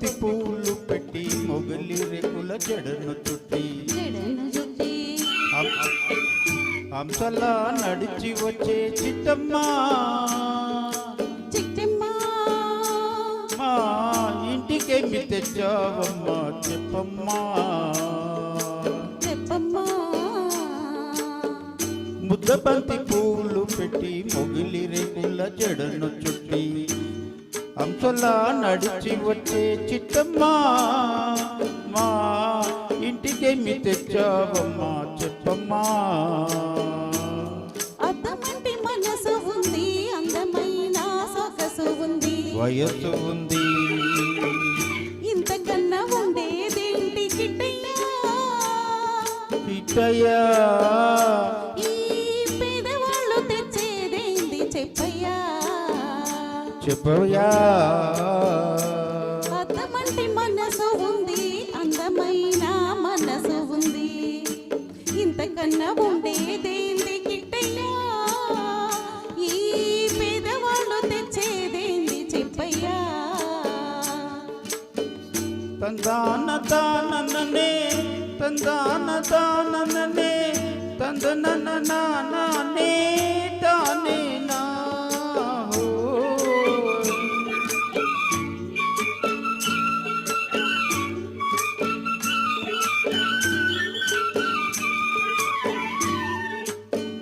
బంతి పూలు పెట్టి మొగలి రేకుల జడను చుట్టి హంసలా నడిచి వచ్చే చిట్టమ్మా మా ఇంటికేమి తెచ్చావమ్మా చెప్పమ్మా ముద్ద బంతి పూలు పెట్టి మొగిలి రేకుల జడను చుట్టి హంసలా నడిచి వచ్చే చిట్టమ్మా మా ఇంటికేమి తెచ్చావమ్మా చెప్పమ్మా అద్దమంటి మనసు ఉంది అందమైన సొగసు ఉంది వయస్సు ఉంది ఇంతకన్నా ఉండేదేంటి కిట్టయ్యా ఈ పేదవాళ్ళు తెచ్చేదేంటి చెప్పయ్యా అద్దమంటి మనసు ఉంది అందమైన మనసు ఉంది ఇంతకన్నా ఉండేదేంటి కిట్టయ్యా ఈ పేదవాళ్ళు తెచ్చేదేంటి చెప్పయ్యా తందాన తాననే తందాన తాననే తందన నానే తానే నా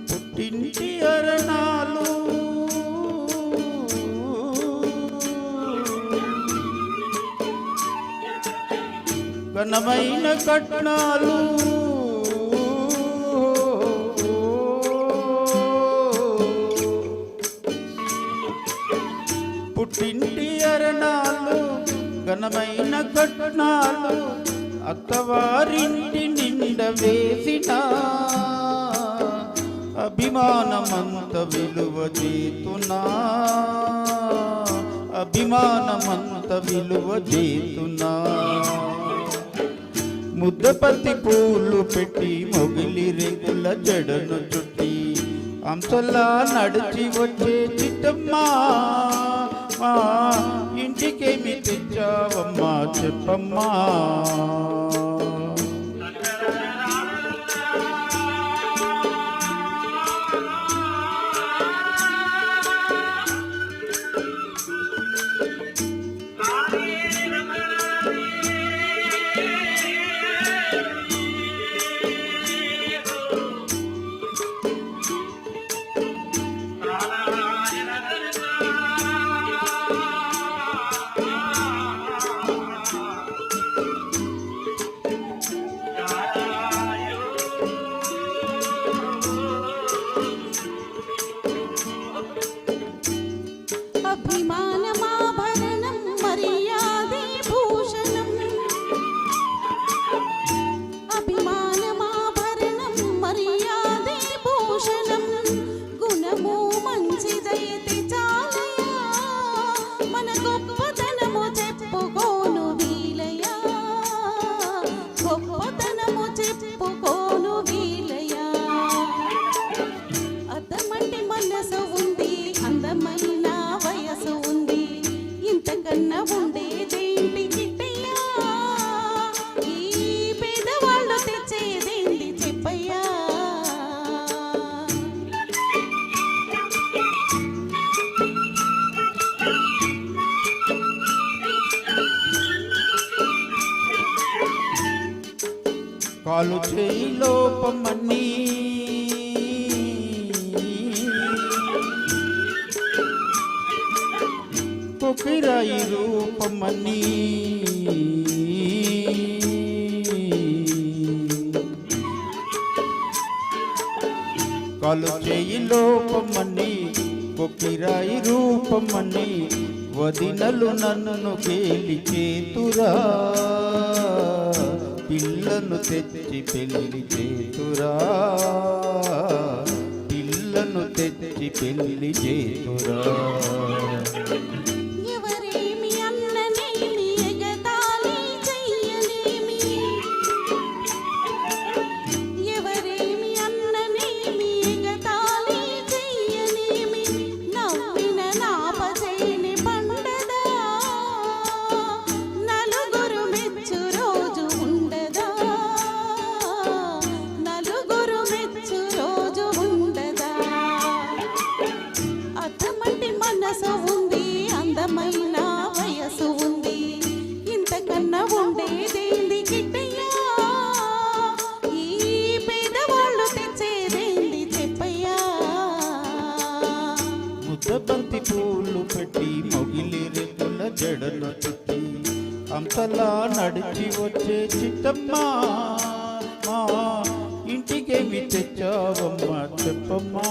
పుట్టింటి అరణాలు ఘనమైన కట్నాలు పుట్టింటి అరణాలు ఘనమైన కట్నాలు అత్తవారింటి నిండ వేసిన అభిమానమంత విలువ చేతున్నా అభిమానమంత విలువ చేతున్నా ముద్దపత్తి పూలు పెట్టి మొగిలి రేకుల జడను చుట్టి హంసలా నడిచి వచ్చే చిట్టమ్మా మా ఇంటికేమి తెచ్చావమ్మా చెప్పమ్మా అభిమానమాభరణం మర్యాదే భూషణం అభిమానమాభరణం మర్యాదే భూషణం గుణము మంచిదైతే చాలయా మన గొప్పతనము చెప్పుకోను వీలయా గొప్పతనము చెప్పుకోను వీలయా అద్దమంటి మనసు ఉంది అందమైన వయసు ఉంది ఇంతకన్నా ఉండేదేంటి కిట్టయ్యా ఈ పేదవాళ్ళు తెచ్చేదేంటి చెప్పయ్యా కాలు చేయి లోపమని కొకిరాయి రూపమని కాలు చేయి లోపమని కొకిరాయి రూపమని వదినలు నన్ను కేలి చేతురా పిల్లను తెచ్చి పెళ్లి చేతురా పిల్లను తెచ్చి పెళ్లి చేతురా ఎవరేమి అన్ననేమి ఎగతాళి చెయ్యనేమి ఎవరేమి అన్ననేమి ఎగతాళి చెయ్యనేమి నవ్విన నాపసేని పండదా నలు మనసు ఉంది, అందమైన వయసు ఉంది, ఇంతకన్నా ఉండేదేంది కిట్టయ్యా, ఈ పేదవాళ్ళు తెచ్చేదేంది చెప్పయ్యా. ముద్దబంతి పూలు పెట్టి మొగిలి రెక్కుల జడను చుట్టి అంతలా నడిచి వచ్చే చిట్టమ్మా, మా ఇంటికేమి తెచ్చావమ్మా చెప్పమ్మా.